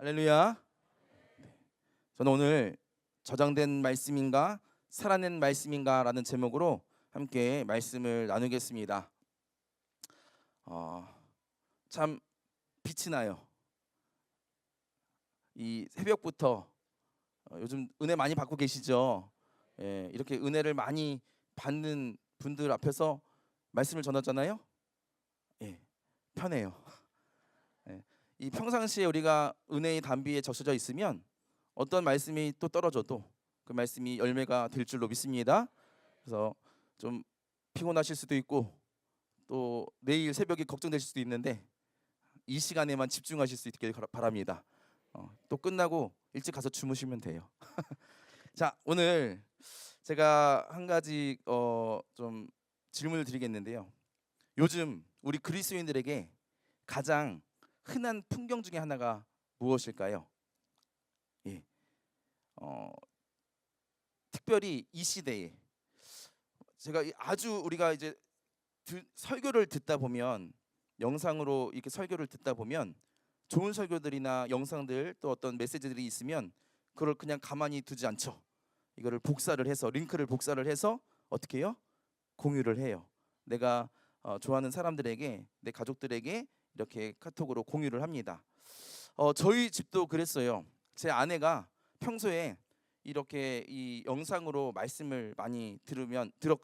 할렐루야. 저는 오늘 저장된 말씀인가 살아낸 말씀인가 라는 제목으로 함께 말씀을 나누겠습니다. 참 빛이 나요. 이 새벽부터 요즘 은혜 많이 받고 계시죠? 이렇게 은혜를 많이 받는 분들 앞에서 말씀을 전하잖아요. 편해요. 이 평상시에 우리가 은혜의 담비에 적셔져 있으면 어떤 말씀이 또 떨어져도 그 말씀이 열매가 될 줄로 믿습니다. 그래서 좀 피곤하실 수도 있고 또 내일 새벽에 걱정되실 수도 있는데 이 시간에만 집중하실 수 있길 바랍니다. 또 끝나고 일찍 가서 주무시면 돼요. 자, 오늘 제가 한 가지 좀 질문을 드리겠는데요. 요즘 우리 그리스도인들에게 가장 흔한 풍경 중에 하나가 무엇일까요? 특별히 이 시대에 제가 아주 우리가 이제 설교를 듣다 보면 영상으로 이렇게 설교를 듣다 보면 좋은 설교들이나 영상들 또 어떤 메시지들이 있으면 그걸 그냥 가만히 두지 않죠. 이거를 복사를 해서 링크를 복사를 해서 어떻게 해요? 공유를 해요. 내가 좋아하는 사람들에게 내 가족들에게 이렇게 카톡으로 공유를 합니다. 저희 집도 그랬어요. 제 아내가 평소에 이렇게 이 영상으로 말씀을 많이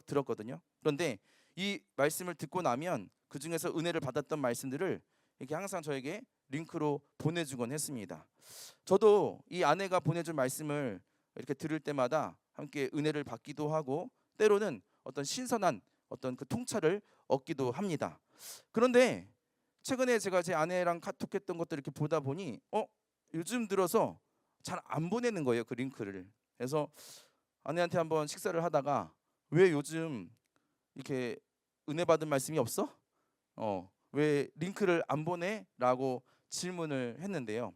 들었거든요. 그런데 이 말씀을 듣고 나면 그 중에서 은혜를 받았던 말씀들을 이렇게 항상 저에게 링크로 보내주곤 했습니다. 저도 이 아내가 보내준 말씀을 이렇게 들을 때마다 함께 은혜를 받기도 하고 때로는 어떤 신선한 어떤 그 통찰을 얻기도 합니다. 그런데 최근에 제가 제 아내랑 카톡했던 것들 이렇게 보다 보니 요즘 들어서 잘 안 보내는 거예요, 그 링크를. 그래서 아내한테 한번 식사를 하다가 왜 요즘 이렇게 은혜 받은 말씀이 없어? 왜 링크를 안 보내? 라고 질문을 했는데요.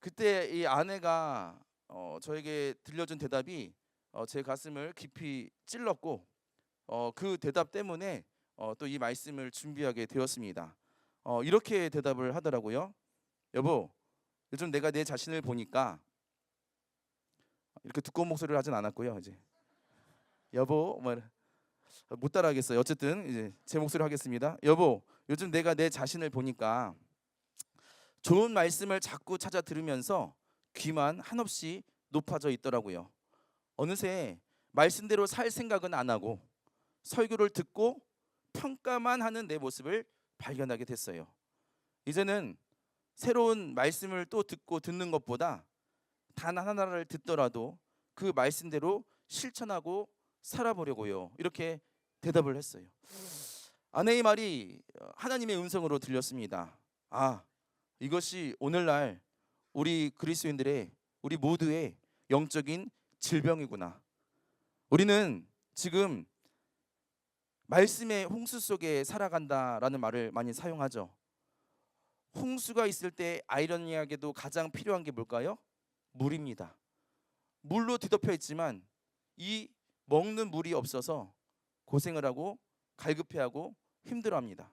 그때 이 아내가 저에게 들려준 대답이 제 가슴을 깊이 찔렀고 그 대답 때문에 또 이 말씀을 준비하게 되었습니다. 이렇게 대답을 하더라고요. 여보, 요즘 내가 내 자신을 보니까 이렇게 두꺼운 목소리를 하진 않았고요. 이제 여보, 못 따라하겠어요. 어쨌든 이제 제 목소리로 하겠습니다. 여보, 요즘 내가 내 자신을 보니까 좋은 말씀을 자꾸 찾아 들으면서 귀만 한없이 높아져 있더라고요. 어느새 말씀대로 살 생각은 안 하고 설교를 듣고 평가만 하는 내 모습을 발견하게 됐어요. 이제는 새로운 말씀을 또 듣는 것보다 단 하나를 듣더라도 그 말씀대로 실천하고 살아보려고요. 이렇게 대답을 했어요. 아내의 말이 하나님의 음성으로 들렸습니다. 이것이 오늘날 우리 그리스도인들의 우리 모두의 영적인 질병이구나. 우리는 지금 말씀의 홍수 속에 살아간다라는 말을 많이 사용하죠. 홍수가 있을 때 아이러니하게도 가장 필요한 게 뭘까요? 물입니다. 물로 뒤덮여 있지만 이 먹는 물이 없어서 고생을 하고 갈급해하고 힘들어합니다.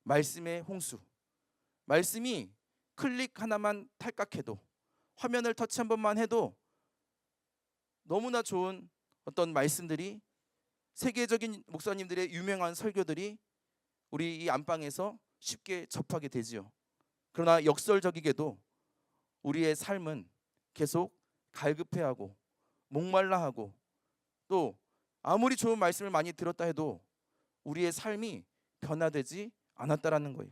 말씀의 홍수. 말씀이 클릭 하나만 탈각해도 화면을 터치 한 번만 해도 너무나 좋은 어떤 말씀들이 세계적인 목사님들의 유명한 설교들이 우리 이 안방에서 쉽게 접하게 되지요. 그러나 역설적이게도 우리의 삶은 계속 갈급해하고 목말라하고 또 아무리 좋은 말씀을 많이 들었다 해도 우리의 삶이 변화되지 않았다라는 거예요.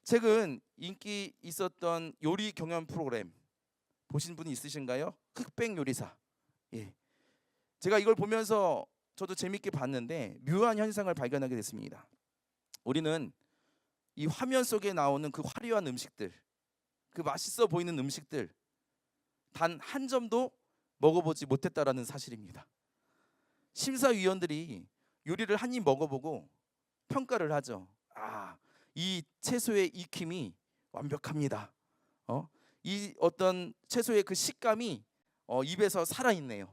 최근 인기 있었던 요리 경연 프로그램 보신 분이 있으신가요? 흑백 요리사. 제가 이걸 보면서 저도 재밌게 봤는데 묘한 현상을 발견하게 됐습니다. 우리는 이 화면 속에 나오는 그 화려한 음식들, 그 맛있어 보이는 음식들 단 한 점도 먹어보지 못했다라는 사실입니다. 심사위원들이 요리를 한 입 먹어보고 평가를 하죠. 이 채소의 익힘이 완벽합니다. 이 어떤 채소의 그 식감이 입에서 살아있네요.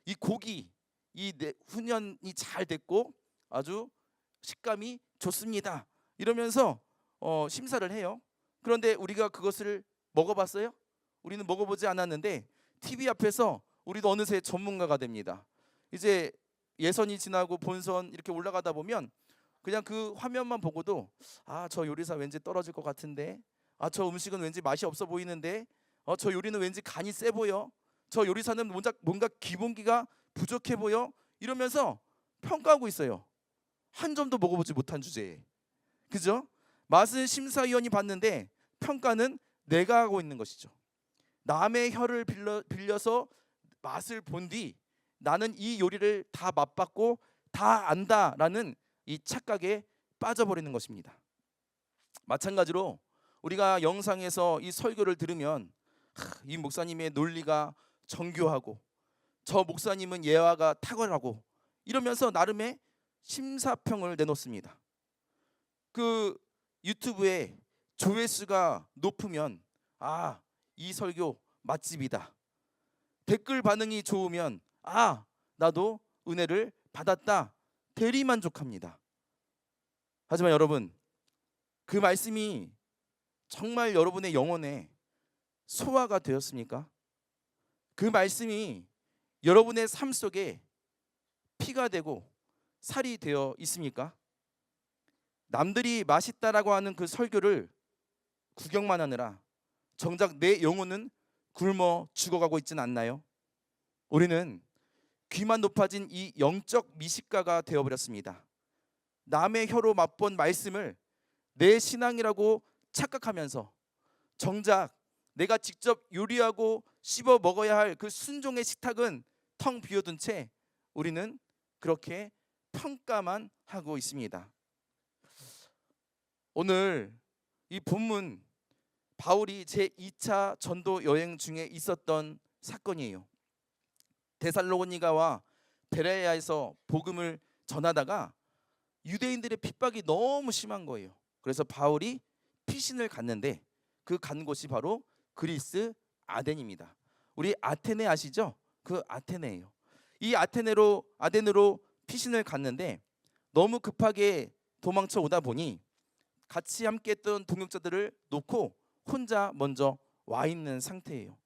이 고기 이 훈연이 잘 됐고 아주 식감이 좋습니다. 이러면서 심사를 해요. 그런데 우리가 그것을 먹어봤어요? 우리는 먹어보지 않았는데 TV 앞에서 우리도 어느새 전문가가 됩니다. 이제 예선이 지나고 본선 이렇게 올라가다 보면 그냥 그 화면만 보고도 저 요리사 왠지 떨어질 것 같은데, 저 음식은 왠지 맛이 없어 보이는데, 저 요리는 왠지 간이 세 보여, 저 요리사는 뭔가 기본기가 부족해 보여, 이러면서 평가하고 있어요. 한 점도 먹어보지 못한 주제에. 그죠? 맛은 심사위원이 봤는데 평가는 내가 하고 있는 것이죠. 남의 혀를 빌려서 맛을 본 뒤 나는 이 요리를 다 맛봤고 다 안다라는 이 착각에 빠져버리는 것입니다. 마찬가지로 우리가 영상에서 이 설교를 들으면 이 목사님의 논리가 정교하고 저 목사님은 예화가 탁월하고 이러면서 나름의 심사평을 내놓습니다. 그 유튜브에 조회수가 높으면 이 설교 맛집이다. 댓글 반응이 좋으면 나도 은혜를 받았다. 대리만족합니다. 하지만 여러분, 그 말씀이 정말 여러분의 영혼에 소화가 되었습니까? 그 말씀이 여러분의 삶 속에 피가 되고 살이 되어 있습니까? 남들이 맛있다라고 하는 그 설교를 구경만 하느라 정작 내 영혼은 굶어 죽어가고 있지는 않나요? 우리는 귀만 높아진 이 영적 미식가가 되어버렸습니다. 남의 혀로 맛본 말씀을 내 신앙이라고 착각하면서 정작 내가 직접 요리하고 씹어 먹어야 할 그 순종의 식탁은 텅 비워둔 채 우리는 그렇게 평가만 하고 있습니다. 오늘 이 본문, 바울이 제2차 전도 여행 중에 있었던 사건이에요. 데살로니가와 베레아에서 복음을 전하다가 유대인들의 핍박이 너무 심한 거예요. 그래서 바울이 피신을 갔는데 그 간 곳이 바로 그리스 아덴입니다. 우리 아테네 아시죠? 그 아테네예요. 이 아덴으로 피신을 갔는데 너무 급하게 도망쳐 오다 보니 같이 함께 했던 동역자들을 놓고 혼자 먼저 와 있는 상태예요.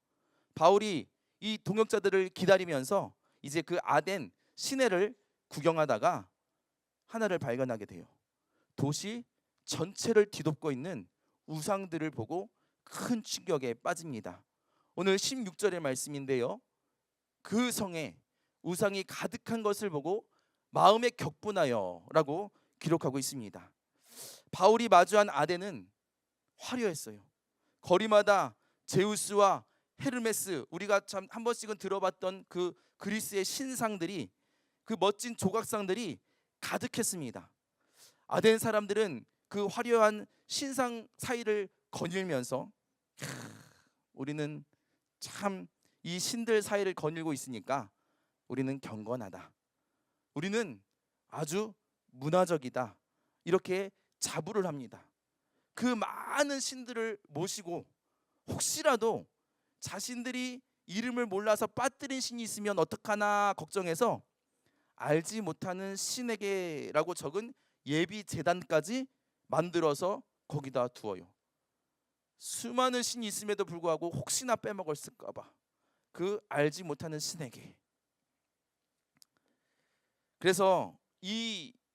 바울이 이 동역자들을 기다리면서 이제 그 아덴 시내를 구경하다가 하나를 발견하게 돼요. 도시 전체를 뒤덮고 있는 우상들을 보고 큰 충격에 빠집니다. 오늘 16절의 말씀인데요. 그 성에 우상이 가득한 것을 보고 마음에 격분하여 라고 기록하고 있습니다. 바울이 마주한 아덴은 화려했어요. 거리마다 제우스와 헤르메스, 우리가 참 한 번씩은 들어봤던 그 그리스의 신상들이, 그 멋진 조각상들이 가득했습니다. 아덴 사람들은 그 화려한 신상 사이를 거닐면서 우리는 참 이 신들 사이를 거닐고 있으니까 우리는 경건하다, 우리는 아주 문화적이다, 이렇게 자부를 합니다. 그 많은 신들을 모시고 혹시라도 자신들이 이름을 몰라서 빠뜨린 신이 있으면 어떡하나 걱정해서 알지 못하는 신에게라고 적은 예비 제단까지 만들어서 거기다 두어요. 수많은 신이 있음에도 불구하고 혹시나 빼먹었을까 봐 그 알지 못하는 신에게. 그래서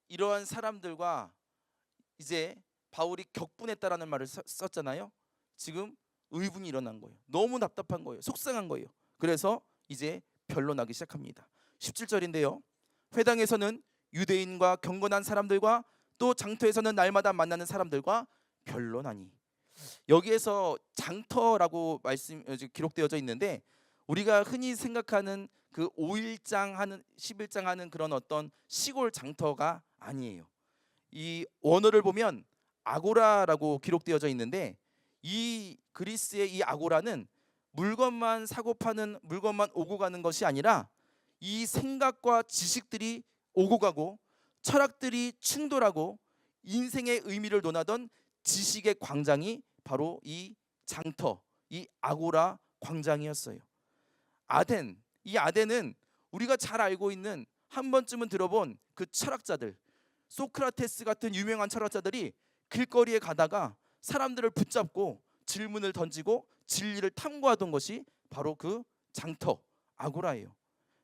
이러한 사람들과 이제 바울이 격분했다라는 말을 썼잖아요. 지금 의분이 일어난 거예요. 너무 답답한 거예요. 속상한 거예요. 그래서 이제 변론하기 시작합니다. 17절인데요. 회당에서는 유대인과 경건한 사람들과 또 장터에서는 날마다 만나는 사람들과 변론하니. 여기에서 장터라고 기록되어져 있는데 우리가 흔히 생각하는 그 5일장 하는 11장 하는 그런 어떤 시골 장터가 아니에요. 이 원어를 보면 아고라라고 기록되어져 있는데 이 그리스의 이 아고라는 물건만 사고 파는, 물건만 오고 가는 것이 아니라 이 생각과 지식들이 오고 가고 철학들이 충돌하고 인생의 의미를 논하던 지식의 광장이 바로 이 장터, 이 아고라 광장이었어요. 이 아덴은 우리가 잘 알고 있는, 한 번쯤은 들어본 그 철학자들, 소크라테스 같은 유명한 철학자들이 길거리에 가다가 사람들을 붙잡고 질문을 던지고 진리를 탐구하던 것이 바로 그 장터 아고라예요.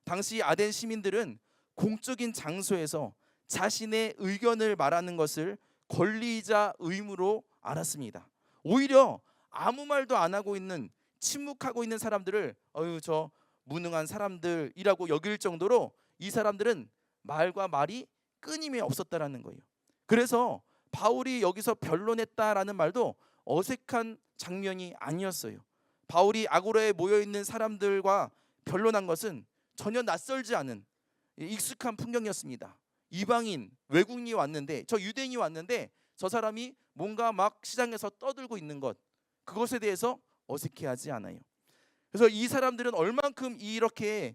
당시 아덴 시민들은 공적인 장소에서 자신의 의견을 말하는 것을 권리이자 의무로 알았습니다. 오히려 아무 말도 안 하고 있는, 침묵하고 있는 사람들을 저 무능한 사람들이라고 여길 정도로 이 사람들은 말과 말이 끊임이 없었다라는 거예요. 그래서 바울이 여기서 변론했다라는 말도 어색한 장면이 아니었어요. 바울이 아고라에 모여 있는 사람들과 변론한 것은 전혀 낯설지 않은 익숙한 풍경이었습니다. 이방인, 외국인이 왔는데, 저 유대인이 왔는데 저 사람이 뭔가 막 시장에서 떠들고 있는 것, 그것에 대해서 어색해하지 않아요. 그래서 이 사람들은 얼만큼 이렇게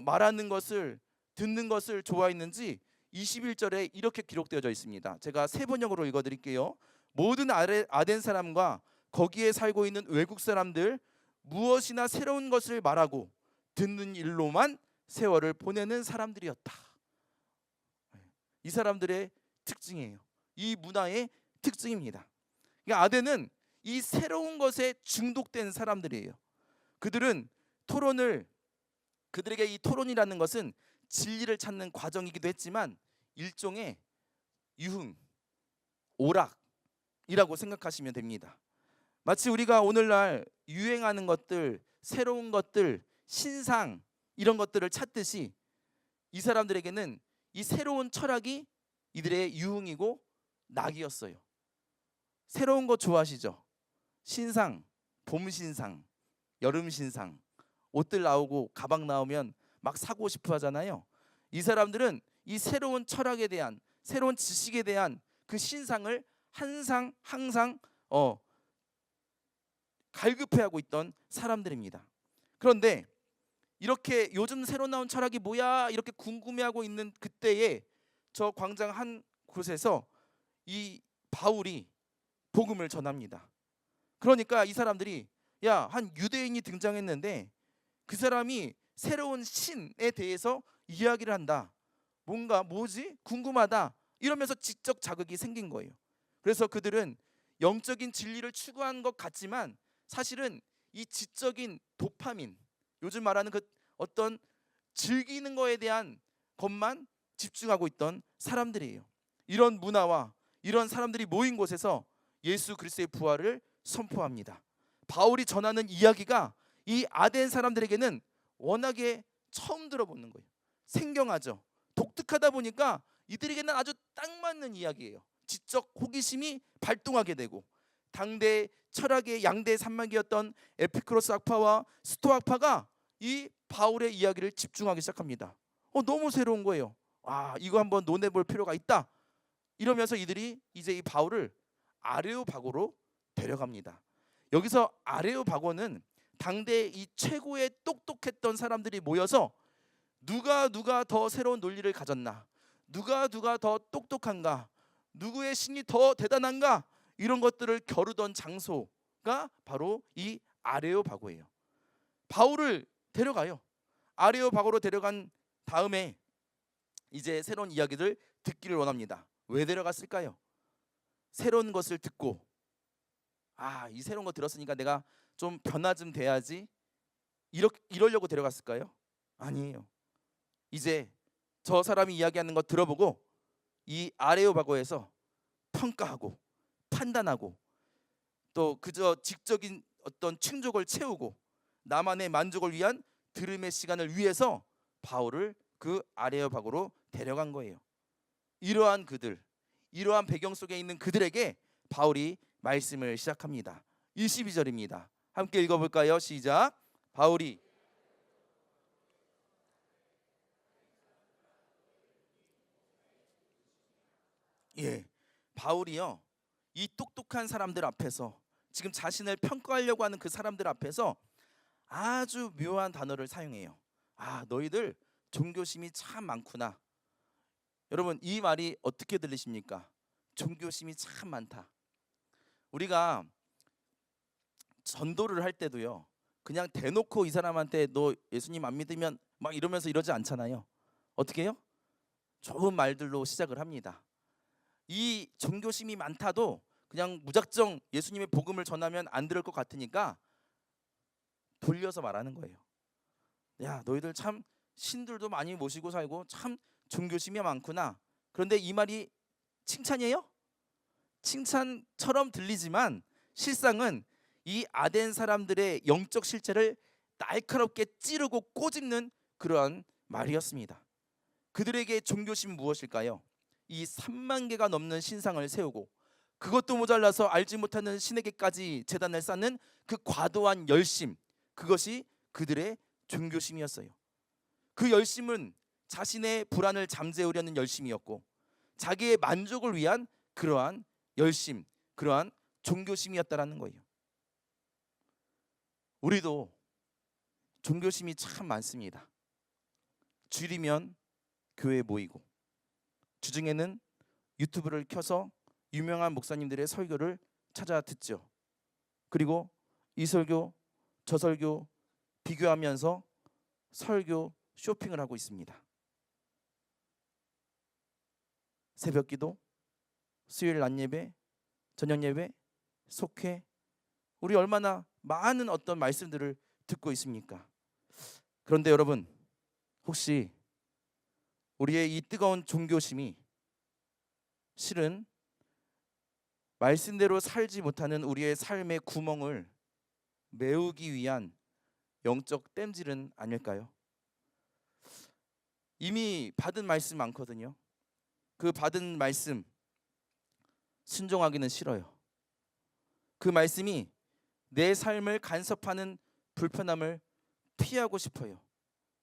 말하는 것을, 듣는 것을 좋아했는지 21절에 이렇게 기록되어져 있습니다. 제가 세 번역으로 읽어드릴게요. 모든 아덴 사람과 거기에 살고 있는 외국 사람들, 무엇이나 새로운 것을 말하고 듣는 일로만 세월을 보내는 사람들이었다. 이 사람들의 특징이에요. 이 문화의 특징입니다. 그러니까 아덴은 이 새로운 것에 중독된 사람들이에요. 그들은 그들에게 이 토론이라는 것은 진리를 찾는 과정이기도 했지만 일종의 유흥, 오락이라고 생각하시면 됩니다. 마치 우리가 오늘날 유행하는 것들, 새로운 것들, 신상 이런 것들을 찾듯이 이 사람들에게는 이 새로운 철학이 이들의 유흥이고 낙이었어요. 새로운 거 좋아하시죠? 신상, 봄 신상, 여름 신상, 옷들 나오고 가방 나오면 막 사고 싶어 하잖아요. 이 사람들은 이 새로운 철학에 대한, 새로운 지식에 대한 그 신상을 항상 갈급해하고 있던 사람들입니다. 그런데 이렇게 요즘 새로 나온 철학이 뭐야 이렇게 궁금해하고 있는 그때에 저 광장 한 곳에서 이 바울이 복음을 전합니다. 그러니까 이 사람들이 한 유대인이 등장했는데 그 사람이 새로운 신에 대해서 이야기를 한다. 뭐지? 궁금하다. 이러면서 지적 자극이 생긴 거예요. 그래서 그들은 영적인 진리를 추구한 것 같지만 사실은 이 지적인 도파민, 요즘 말하는 그 어떤 즐기는 거에 대한 것만 집중하고 있던 사람들이에요. 이런 문화와 이런 사람들이 모인 곳에서 예수 그리스도의 부활을 선포합니다. 바울이 전하는 이야기가 이 아덴 사람들에게는 워낙에 처음 들어보는 거예요. 생경하죠. 독특하다 보니까 이들에게는 아주 딱 맞는 이야기예요. 지적 호기심이 발동하게 되고 당대 철학의 양대 산맥이었던 에피쿠로스 학파와 스토 학파가 이 바울의 이야기를 집중하기 시작합니다. 너무 새로운 거예요. 이거 한번 논해볼 필요가 있다. 이러면서 이들이 이제 이 바울을 아레오바고로 데려갑니다. 여기서 아레오바고는 당대 이 최고의 똑똑했던 사람들이 모여서 누가 더 새로운 논리를 가졌나, 누가 더 똑똑한가, 누구의 신이 더 대단한가, 이런 것들을 겨루던 장소가 바로 이 아레오바고예요. 바울을 데려가요. 아레오바고로 데려간 다음에 이제 새로운 이야기를 듣기를 원합니다. 왜 데려갔을까요? 새로운 것을 듣고 이 새로운 거 들었으니까 내가 좀 변화 좀 돼야지, 이러려고 데려갔을까요? 아니에요. 이제 저 사람이 이야기하는 거 들어보고 이 아레오바고에서 평가하고 판단하고 또 그저 직적인 어떤 충족을 채우고 나만의 만족을 위한 들음의 시간을 위해서 바울을 그 아레오바고로 데려간 거예요. 이러한 배경 속에 있는 그들에게 바울이 말씀을 시작합니다. 22절입니다. 함께 읽어볼까요? 시작. 바울이 바울이요, 이 똑똑한 사람들 앞에서, 지금 자신을 평가하려고 하는 그 사람들 앞에서 아주 묘한 단어를 사용해요. 너희들 종교심이 참 많구나. 여러분, 이 말이 어떻게 들리십니까? 종교심이 참 많다. 우리가 전도를 할 때도요, 그냥 대놓고 이 사람한테 너 예수님 안 믿으면 막 이러면서 이러지 않잖아요. 어떻게 해요? 좋은 말들로 시작을 합니다. 이 종교심이 많다도 그냥 무작정 예수님의 복음을 전하면 안 들을 것 같으니까 돌려서 말하는 거예요. 야, 너희들 참 신들도 많이 모시고 살고 참 종교심이 많구나. 그런데 이 말이 칭찬이에요? 칭찬처럼 들리지만 실상은 이 아덴 사람들의 영적 실체를 날카롭게 찌르고 꼬집는 그러한 말이었습니다. 그들에게 종교심은 무엇일까요? 이 3만 개가 넘는 신상을 세우고 그것도 모자라서 알지 못하는 신에게까지 제단을 쌓는 그 과도한 열심, 그것이 그들의 종교심이었어요. 그 열심은 자신의 불안을 잠재우려는 열심이었고 자기의 만족을 위한 그러한 열심, 그러한 종교심이었다라는 거예요. 우리도 종교심이 참 많습니다. 주일이면 교회에 모이고 주중에는 유튜브를 켜서 유명한 목사님들의 설교를 찾아 듣죠. 그리고 이 설교, 저 설교 비교하면서 설교 쇼핑을 하고 있습니다. 새벽기도, 수요일 낮 예배, 저녁 예배, 속회, 우리 얼마나 많은 어떤 말씀들을 듣고 있습니까? 그런데 여러분, 혹시 우리의 이 뜨거운 종교심이 실은 말씀대로 살지 못하는 우리의 삶의 구멍을 메우기 위한 영적 땜질은 아닐까요? 이미 받은 말씀 많거든요. 그 받은 말씀 순종하기는 싫어요. 그 말씀이 내 삶을 간섭하는 불편함을 피하고 싶어요.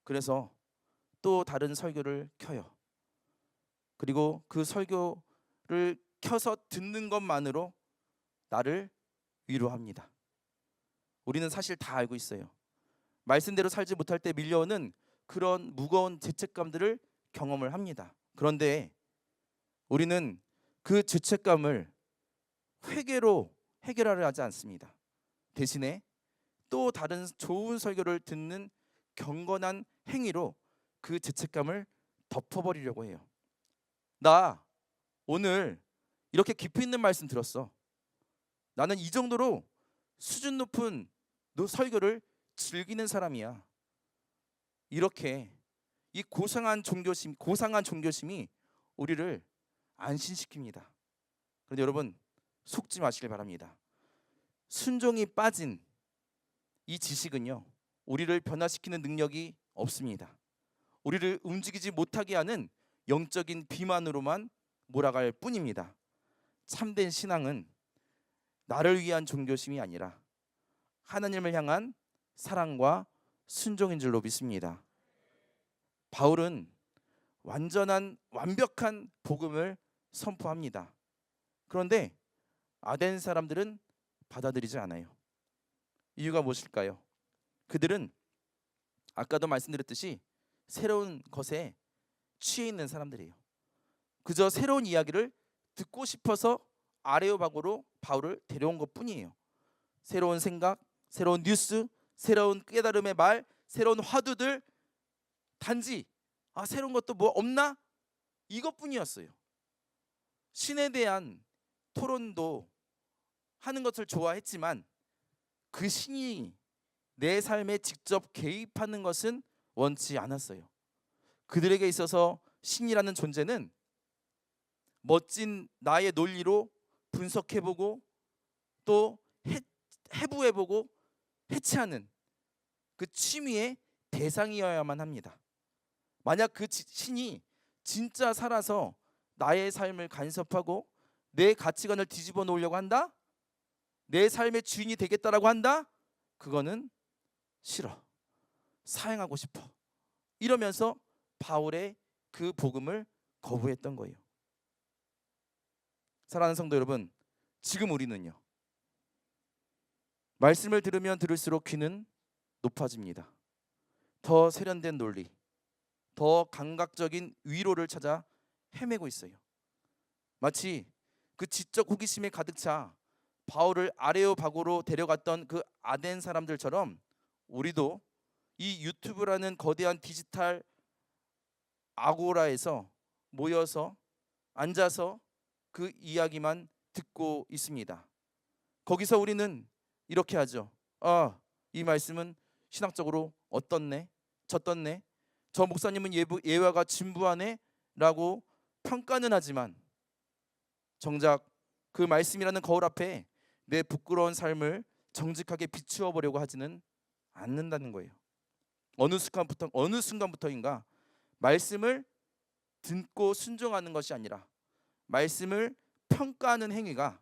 그래서 또 다른 설교를 켜요. 그리고 그 설교를 켜서 듣는 것만으로 나를 위로합니다. 우리는 사실 다 알고 있어요. 말씀대로 살지 못할 때 밀려오는 그런 무거운 죄책감들을 경험을 합니다. 그런데 우리는 그 죄책감을 회개로 해결하려 하지 않습니다. 대신에 또 다른 좋은 설교를 듣는 경건한 행위로 그 죄책감을 덮어버리려고 해요. 나 오늘 이렇게 깊이 있는 말씀 들었어. 나는 이 정도로 수준 높은 설교를 즐기는 사람이야. 이렇게 이 고상한 종교심이 우리를 안심시킵니다. 그런데 여러분, 속지 마시길 바랍니다. 순종이 빠진 이 지식은요, 우리를 변화시키는 능력이 없습니다. 우리를 움직이지 못하게 하는 영적인 비만으로만 몰아갈 뿐입니다. 참된 신앙은 나를 위한 종교심이 아니라 하나님을 향한 사랑과 순종인 줄로 믿습니다. 바울은 완벽한 복음을 선포합니다. 그런데 아덴 사람들은 받아들이지 않아요. 이유가 무엇일까요? 그들은 아까도 말씀드렸듯이 새로운 것에 취해 있는 사람들이에요. 그저 새로운 이야기를 듣고 싶어서 아레오바고로 바울을 데려온 것뿐이에요. 새로운 생각, 새로운 뉴스, 새로운 깨달음의 말, 새로운 화두들, 단지 새로운 것도 뭐 없나? 이것뿐이었어요. 신에 대한 토론도 하는 것을 좋아했지만 그 신이 내 삶에 직접 개입하는 것은 원치 않았어요. 그들에게 있어서 신이라는 존재는 멋진 나의 논리로 분석해보고 또 해부해보고 해체하는 그 취미의 대상이어야만 합니다. 만약 그 신이 진짜 살아서 나의 삶을 간섭하고 내 가치관을 뒤집어 놓으려고 한다? 내 삶의 주인이 되겠다라고 한다? 그거는 싫어. 사행하고 싶어. 이러면서 바울의 그 복음을 거부했던 거예요. 사랑하는 성도 여러분, 지금 우리는요, 말씀을 들으면 들을수록 귀는 높아집니다. 더 세련된 논리, 더 감각적인 위로를 찾아 헤매고 있어요. 마치 그 지적 호기심에 가득 차 바울을 아레오바고로 데려갔던 그 아덴 사람들처럼 우리도 이 유튜브라는 거대한 디지털 아고라에서 모여서 앉아서 그 이야기만 듣고 있습니다. 거기서 우리는 이렇게 하죠. 이 말씀은 신학적으로 어떻네? 저떻네? 저 목사님은 예화가 진부하네? 라고 평가는 하지만 정작 그 말씀이라는 거울 앞에 내 부끄러운 삶을 정직하게 비추어 보려고 하지는 않는다는 거예요. 어느 순간부터인가 말씀을 듣고 순종하는 것이 아니라 말씀을 평가하는 행위가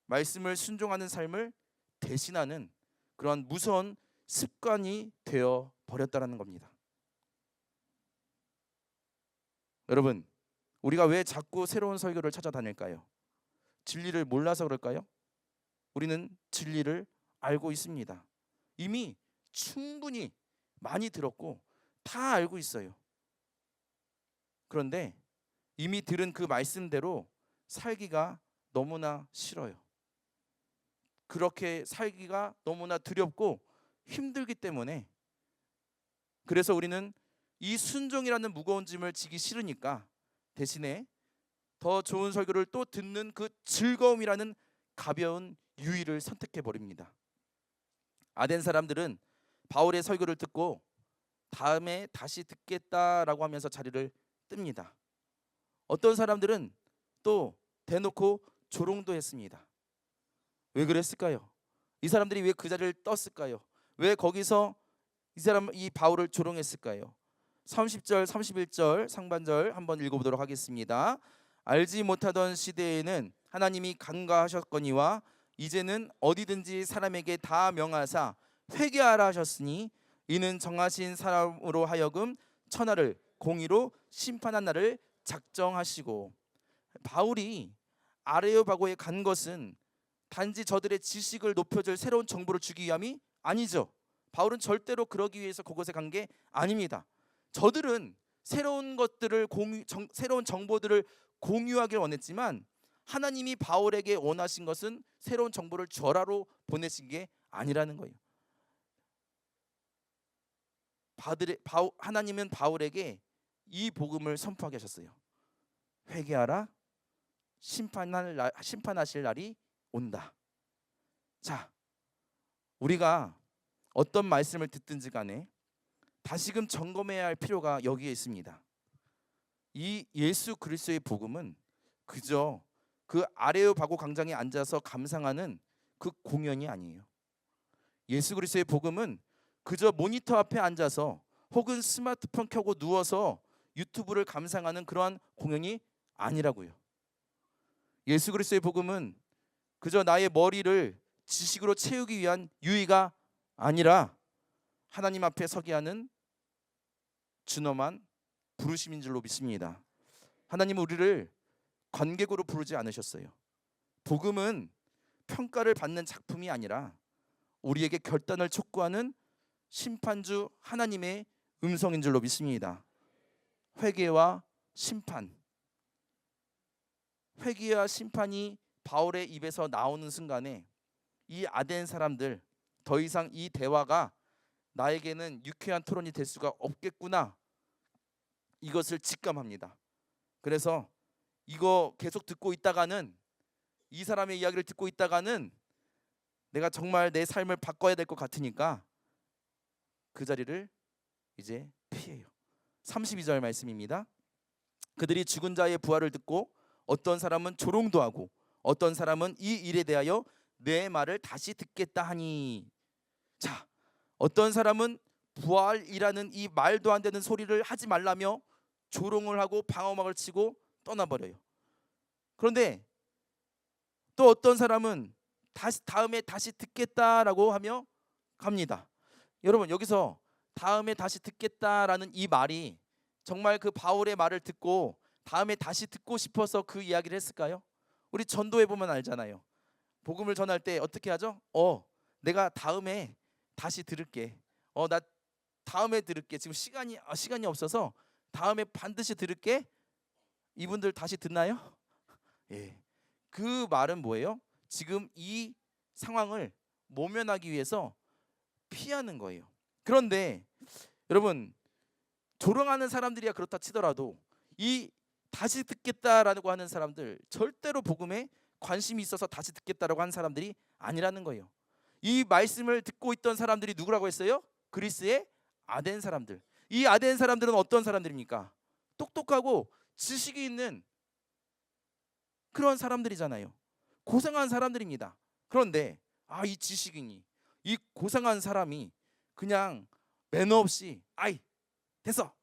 말씀을 순종하는 삶을 대신하는 그런 무서운 습관이 되어 버렸다라는 겁니다. 여러분, 우리가 왜 자꾸 새로운 설교를 찾아다닐까요? 진리를 몰라서 그럴까요? 우리는 진리를 알고 있습니다. 이미 충분히 많이 들었고 다 알고 있어요. 그런데 이미 들은 그 말씀대로 살기가 너무나 싫어요. 그렇게 살기가 너무나 두렵고 힘들기 때문에, 그래서 우리는 이 순종이라는 무거운 짐을 지기 싫으니까 대신에 더 좋은 설교를 또 듣는 그 즐거움이라는 가벼운 유의를 선택해 버립니다. 아덴 사람들은 바울의 설교를 듣고 다음에 다시 듣겠다라고 하면서 자리를 뜹니다. 어떤 사람들은 또 대놓고 조롱도 했습니다. 왜 그랬을까요? 이 사람들이 왜 그 자리를 떴을까요? 왜 거기서 이 바울을 조롱했을까요? 30절 31절 상반절 한번 읽어보도록 하겠습니다. 알지 못하던 시대에는 하나님이 간과하셨거니와 이제는 어디든지 사람에게 다 명하사 회개하라 하셨으니 이는 정하신 사람으로 하여금 천하를 공의로 심판한 날을 작정하시고. 바울이 아레오바고에 간 것은 단지 저들의 지식을 높여줄 새로운 정보를 주기 위함이 아니죠. 바울은 절대로 그러기 위해서 그곳에 간 게 아닙니다. 저들은 새로운 것들을 새로운 정보들을 공유하길 원했지만 하나님이 바울에게 원하신 것은 새로운 정보를 전하러 보내신 게 아니라는 거예요. 하나님은 바울에게 이 복음을 선포하게 하셨어요. 회개하라, 심판하실 날이 온다. 자, 우리가 어떤 말씀을 듣든지 간에 다시금 점검해야 할 필요가 여기에 있습니다. 이 예수 그리스도의 복음은 그저 그 아레오바고 광장에 앉아서 감상하는 그 공연이 아니에요. 예수 그리스도의 복음은 그저 모니터 앞에 앉아서 혹은 스마트폰 켜고 누워서 유튜브를 감상하는 그러한 공연이 아니라고요. 예수 그리스도의 복음은 그저 나의 머리를 지식으로 채우기 위한 유의가 아니라 하나님 앞에 서게 하는 준엄한 부르심인 줄로 믿습니다. 하나님은 우리를 관객으로 부르지 않으셨어요. 복음은 평가를 받는 작품이 아니라 우리에게 결단을 촉구하는 심판주 하나님의 음성인 줄로 믿습니다. 회개와 심판, 회개와 심판이 바울의 입에서 나오는 순간에 이 아덴 사람들, 더 이상 이 대화가 나에게는 유쾌한 토론이 될 수가 없겠구나, 이것을 직감합니다. 그래서 이거 계속 듣고 있다가는, 이 사람의 이야기를 듣고 있다가는 내가 정말 내 삶을 바꿔야 될 것 같으니까 그 자리를 이제 피해요. 32절 말씀입니다. 그들이 죽은 자의 부활을 듣고 어떤 사람은 조롱도 하고 어떤 사람은 이 일에 대하여 내 말을 다시 듣겠다 하니. 자, 어떤 사람은 부활이라는 이 말도 안 되는 소리를 하지 말라며 조롱을 하고 방어막을 치고 떠나버려요. 그런데 또 어떤 사람은 다음에 다시 듣겠다라고 하며 갑니다. 여러분, 여기서 다음에 다시 듣겠다라는 이 말이 정말 그 바울의 말을 듣고 다음에 다시 듣고 싶어서 그 이야기를 했을까요? 우리 전도해 보면 알잖아요. 복음을 전할 때 어떻게 하죠? 내가 다음에 다시 들을게. 나 다음에 들을게. 지금 시간이 없어서 다음에 반드시 들을게. 이분들 다시 듣나요? 예. 그 말은 뭐예요? 지금 이 상황을 모면하기 위해서 피하는 거예요. 그런데 여러분, 조롱하는 사람들이야 그렇다 치더라도 이 다시 듣겠다라고 하는 사람들, 절대로 복음에 관심이 있어서 다시 듣겠다라고 하는 사람들이 아니라는 거예요. 이 말씀을 듣고 있던 사람들이 누구라고 했어요? 그리스의 아덴 사람들. 이 아덴 사람들은 어떤 사람들입니까? 똑똑하고 지식이 있는 그런 사람들이잖아요. 고상한 사람들입니다. 그런데 이 지식인이, 이 고상한 사람이 그냥 매너 없이 아이 됐어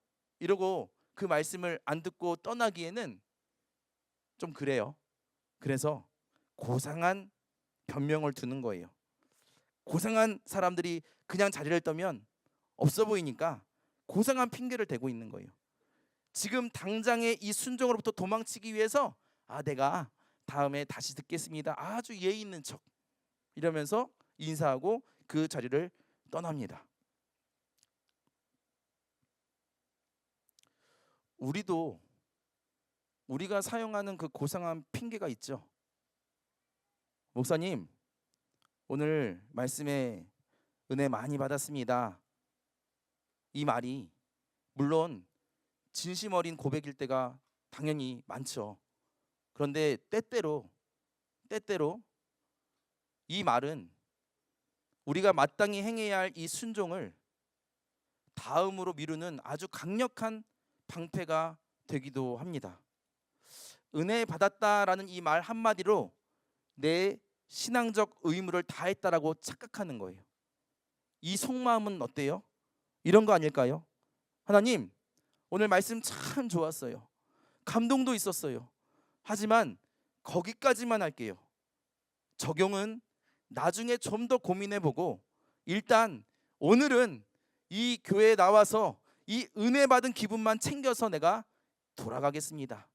이러고 그 말씀을 안 듣고 떠나기에는 좀 그래요. 그래서 고상한 변명을 두는 거예요. 고상한 사람들이 그냥 자리를 떠면 없어 보이니까 고상한 핑계를 대고 있는 거예요. 지금 당장의 이 순종으로부터 도망치기 위해서 내가 다음에 다시 듣겠습니다, 아주 예의 있는 척 이러면서 인사하고 그 자리를 떠납니다. 우리도 우리가 사용하는 그 고상한 핑계가 있죠. 목사님, 오늘 말씀에 은혜 많이 받았습니다. 이 말이 물론 진심 어린 고백일 때가 당연히 많죠. 그런데 때때로 이 말은 우리가 마땅히 행해야 할 이 순종을 다음으로 미루는 아주 강력한 방패가 되기도 합니다. 은혜 받았다라는 이 말 한마디로 내 신앙적 의무를 다했다라고 착각하는 거예요. 이 속마음은 어때요? 이런 거 아닐까요? 하나님, 오늘 말씀 참 좋았어요. 감동도 있었어요. 하지만 거기까지만 할게요. 적용은 나중에 좀 더 고민해보고 일단 오늘은 이 교회에 나와서 이 은혜 받은 기분만 챙겨서 내가 돌아가겠습니다.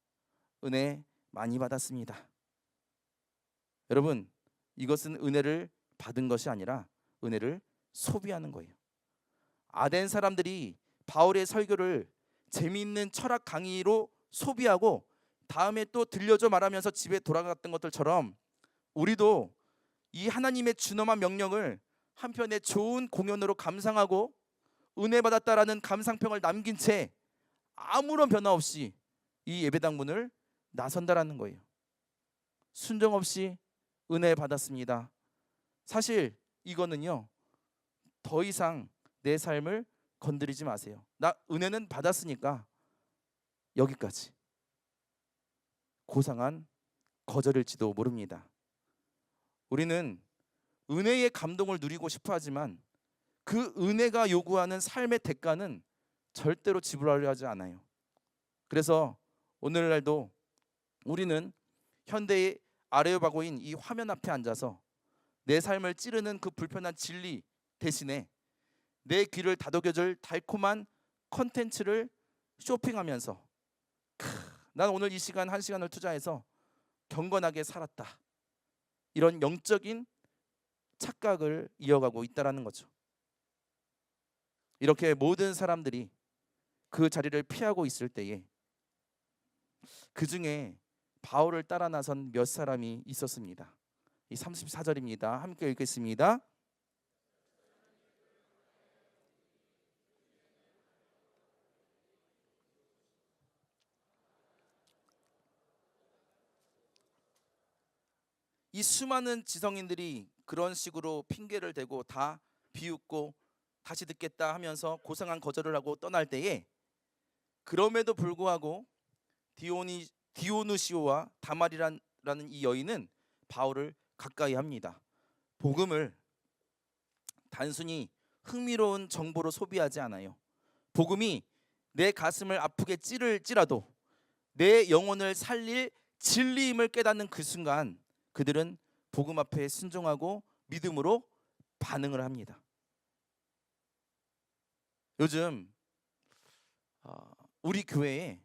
은혜 많이 받았습니다. 여러분, 이것은 은혜를 받은 것이 아니라 은혜를 소비하는 거예요. 아덴 사람들이 바울의 설교를 재미있는 철학 강의로 소비하고 다음에 또 들려줘 말하면서 집에 돌아갔던 것들처럼 우리도 이 하나님의 준엄한 명령을 한편의 좋은 공연으로 감상하고 은혜 받았다라는 감상평을 남긴 채 아무런 변화 없이 이 예배당 문을 나선다라는 거예요. 순종 없이 은혜 받았습니다. 사실 이거는요, 더 이상 내 삶을 건드리지 마세요. 나 은혜는 받았으니까 여기까지. 고상한 거절일지도 모릅니다. 우리는 은혜의 감동을 누리고 싶어 하지만 그 은혜가 요구하는 삶의 대가는 절대로 지불하려 하지 않아요. 그래서 오늘날도 우리는 현대의 아레오바고인 이 화면 앞에 앉아서 내 삶을 찌르는 그 불편한 진리 대신에 내 귀를 다독여줄 달콤한 컨텐츠를 쇼핑하면서 난 오늘 이 시간 한 시간을 투자해서 경건하게 살았다, 이런 영적인 착각을 이어가고 있다라는 거죠. 이렇게 모든 사람들이 그 자리를 피하고 있을 때에 그 중에 바울을 따라 나선 몇 사람이 있었습니다. 이 34절입니다. 함께 읽겠습니다. 이 수많은 지성인들이 그런 식으로 핑계를 대고 다 비웃고 다시 듣겠다 하면서 고상한 거절을 하고 떠날 때에 그럼에도 불구하고 디오누시오와 다말이라는 이 여인은 바울을 가까이 합니다. 복음을 단순히 흥미로운 정보로 소비하지 않아요. 복음이 내 가슴을 아프게 찌를지라도 내 영혼을 살릴 진리임을 깨닫는 그 순간 그들은 복음 앞에 순종하고 믿음으로 반응을 합니다. 요즘 우리 교회에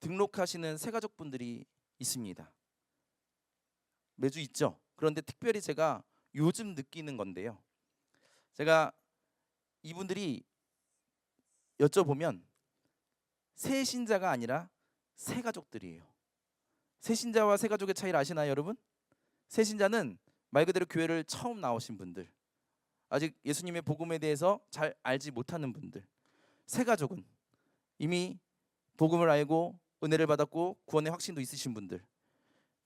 등록하시는 새가족분들이 있습니다. 매주 있죠. 그런데 특별히 제가 요즘 느끼는 건데요, 제가 이분들이 여쭤보면 새 신자가 아니라 새 가족들이에요. 새 신자와 새 가족의 차이를 아시나요, 여러분? 새 신자는 말 그대로 교회를 처음 나오신 분들, 아직 예수님의 복음에 대해서 잘 알지 못하는 분들. 새 가족은 이미 복음을 알고 은혜를 받았고 구원의 확신도 있으신 분들,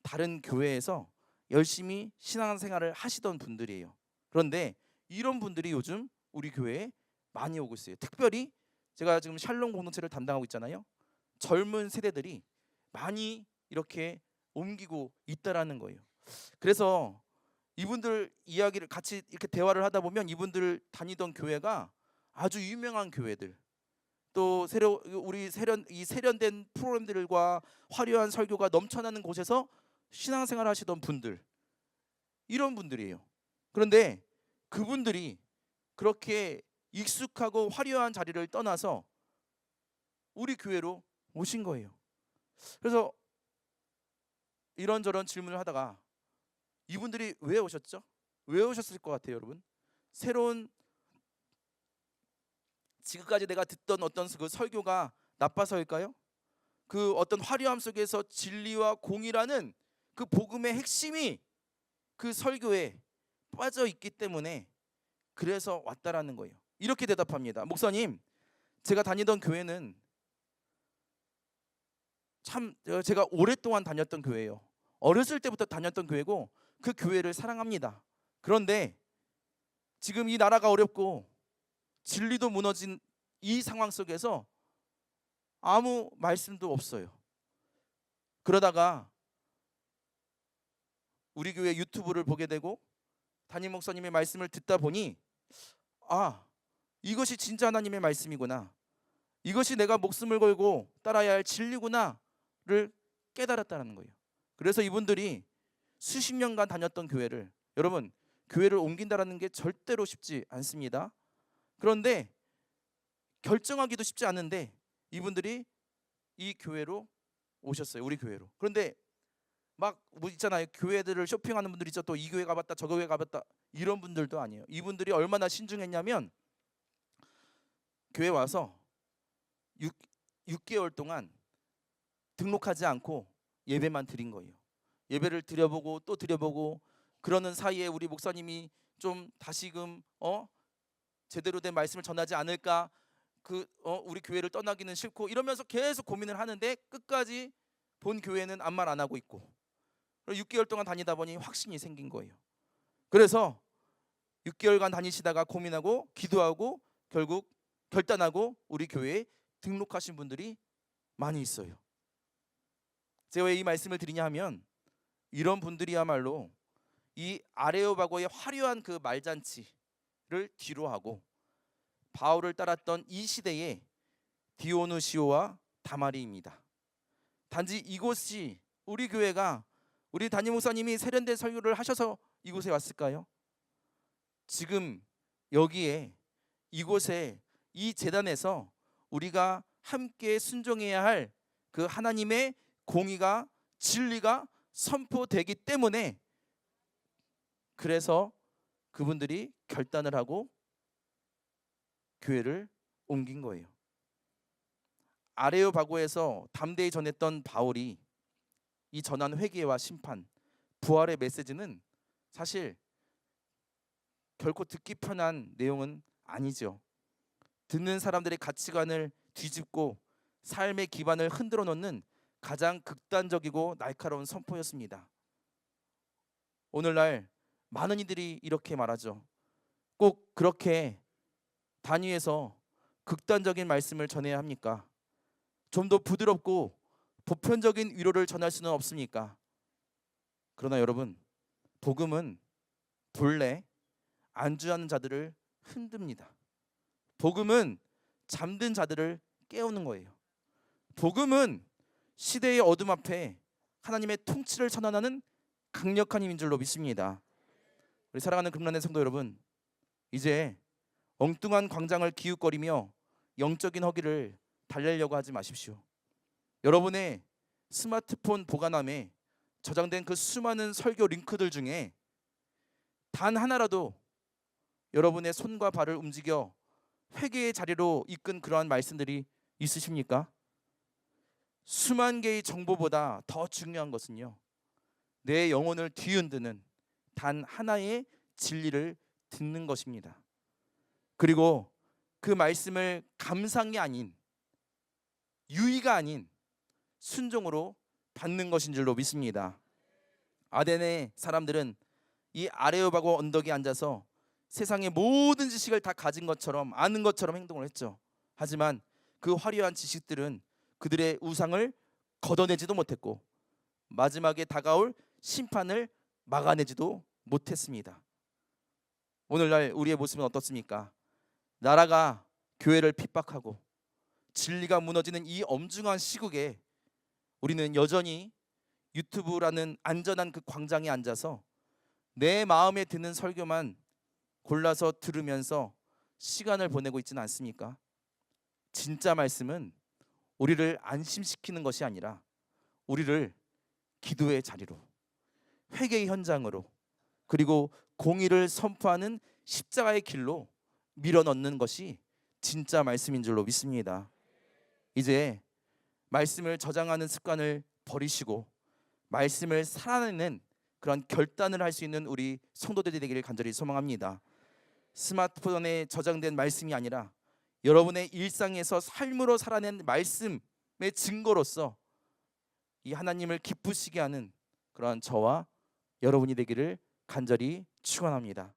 다른 교회에서 열심히 신앙생활을 하시던 분들이에요. 그런데 이런 분들이 요즘 우리 교회에 많이 오고 있어요. 특별히 제가 지금 샬롬 공동체를 담당하고 있잖아요. 젊은 세대들이 많이 이렇게 옮기고 있다라는 거예요. 그래서 이분들 이야기를 같이 이렇게 대화를 하다 보면 이분들 다니던 교회가 아주 유명한 교회들, 또 우리 세련된 프로그램들과 화려한 설교가 넘쳐나는 곳에서 신앙생활 하시던 분들, 이런 분들이에요. 그런데 그분들이 그렇게 익숙하고 화려한 자리를 떠나서 우리 교회로 오신 거예요. 그래서 이런저런 질문을 하다가 이분들이 왜 오셨죠? 왜 오셨을 것 같아요, 여러분? 새로운, 지금까지 내가 듣던 어떤 그 설교가 나빠서일까요? 그 어떤 화려함 속에서 진리와 공의라는 그 복음의 핵심이 그 설교에 빠져 있기 때문에 그래서 왔다라는 거예요. 이렇게 대답합니다. 목사님, 제가 다니던 교회는 참 제가 오랫동안 다녔던 교회예요. 어렸을 때부터 다녔던 교회고 그 교회를 사랑합니다. 그런데 지금 이 나라가 어렵고 진리도 무너진 이 상황 속에서 아무 말씀도 없어요. 그러다가 우리 교회 유튜브를 보게 되고 담임 목사님의 말씀을 듣다 보니 이것이 진짜 하나님의 말씀이구나, 이것이 내가 목숨을 걸고 따라야 할 진리구나를 깨달았다는 거예요. 그래서 이분들이 수십 년간 다녔던 교회를, 여러분, 교회를 옮긴다라는 게 절대로 쉽지 않습니다. 그런데 결정하기도 쉽지 않은데 이분들이 이 교회로 오셨어요. 우리 교회로. 그런데 막 뭐 있잖아요, 교회들을 쇼핑하는 분들 있죠. 또 이 교회 가봤다 저 교회 가봤다, 이런 분들도 아니에요. 이분들이 얼마나 신중했냐면 교회 와서 6개월 동안 등록하지 않고 예배만 드린 거예요. 예배를 드려보고 또 드려보고, 그러는 사이에 우리 목사님이 좀 다시금 제대로 된 말씀을 전하지 않을까, 우리 교회를 떠나기는 싫고 이러면서 계속 고민을 하는데 끝까지 본 교회는 아무 말 안 하고 있고, 6개월 동안 다니다 보니 확신이 생긴 거예요. 그래서 6개월간 다니시다가 고민하고 기도하고 결국 결단하고 우리 교회에 등록하신 분들이 많이 있어요. 제가 왜 이 말씀을 드리냐 하면 이런 분들이야말로 이 아레오바고의 화려한 그 말잔치를 뒤로하고 바울을 따랐던 이 시대의 디오누시오와 다마리입니다. 단지 이곳이, 우리 교회가, 우리 담임 목사님이 세련된 설교를 하셔서 이곳에 왔을까요? 지금 여기에, 이곳에, 이 제단에서 우리가 함께 순종해야 할 그 하나님의 공의가, 진리가 선포되기 때문에, 그래서 그분들이 결단을 하고 교회를 옮긴 거예요. 아레오바고에서 담대히 전했던 바울이 이 전한 회개와 심판, 부활의 메시지는 사실 결코 듣기 편한 내용은 아니죠. 듣는 사람들의 가치관을 뒤집고 삶의 기반을 흔들어 놓는 가장 극단적이고 날카로운 선포였습니다. 오늘날 많은 이들이 이렇게 말하죠. 꼭 그렇게 단위에서 극단적인 말씀을 전해야 합니까? 좀 더 부드럽고 보편적인 위로를 전할 수는 없습니까? 그러나 여러분, 복음은 본래 안주하는 자들을 흔듭니다. 복음은 잠든 자들을 깨우는 거예요. 복음은 시대의 어둠 앞에 하나님의 통치를 선언하는 강력한 힘인 줄로 믿습니다. 우리 사랑하는 금란의 성도 여러분, 이제 엉뚱한 광장을 기웃거리며 영적인 허기를 달래려고 하지 마십시오. 여러분의 스마트폰 보관함에 저장된 그 수많은 설교 링크들 중에 단 하나라도 여러분의 손과 발을 움직여 회개의 자리로 이끈 그러한 말씀들이 있으십니까? 수만 개의 정보보다 더 중요한 것은요, 내 영혼을 뒤흔드는 단 하나의 진리를 듣는 것입니다. 그리고 그 말씀을 감상이 아닌, 유의가 아닌 순종으로 받는 것인 줄로 믿습니다. 아덴의 사람들은 이 아레오바고 언덕에 앉아서 세상의 모든 지식을 다 가진 것처럼 아는 것처럼 행동을 했죠. 하지만 그 화려한 지식들은 그들의 우상을 걷어내지도 못했고 마지막에 다가올 심판을 막아내지도 못했습니다. 오늘날 우리의 모습은 어떻습니까? 나라가 교회를 핍박하고 진리가 무너지는 이 엄중한 시국에 우리는 여전히 유튜브라는 안전한 그 광장에 앉아서 내 마음에 드는 설교만 골라서 들으면서 시간을 보내고 있지는 않습니까? 진짜 말씀은 우리를 안심시키는 것이 아니라 우리를 기도의 자리로, 회개의 현장으로, 그리고 공의를 선포하는 십자가의 길로 밀어넣는 것이 진짜 말씀인 줄로 믿습니다. 이제 말씀을 저장하는 습관을 버리시고 말씀을 살아내는 그런 결단을 할 수 있는 우리 성도들이 되기를 간절히 소망합니다. 스마트폰에 저장된 말씀이 아니라 여러분의 일상에서 삶으로 살아낸 말씀의 증거로서 이 하나님을 기쁘시게 하는 그런 저와 여러분이 되기를 간절히 축원합니다.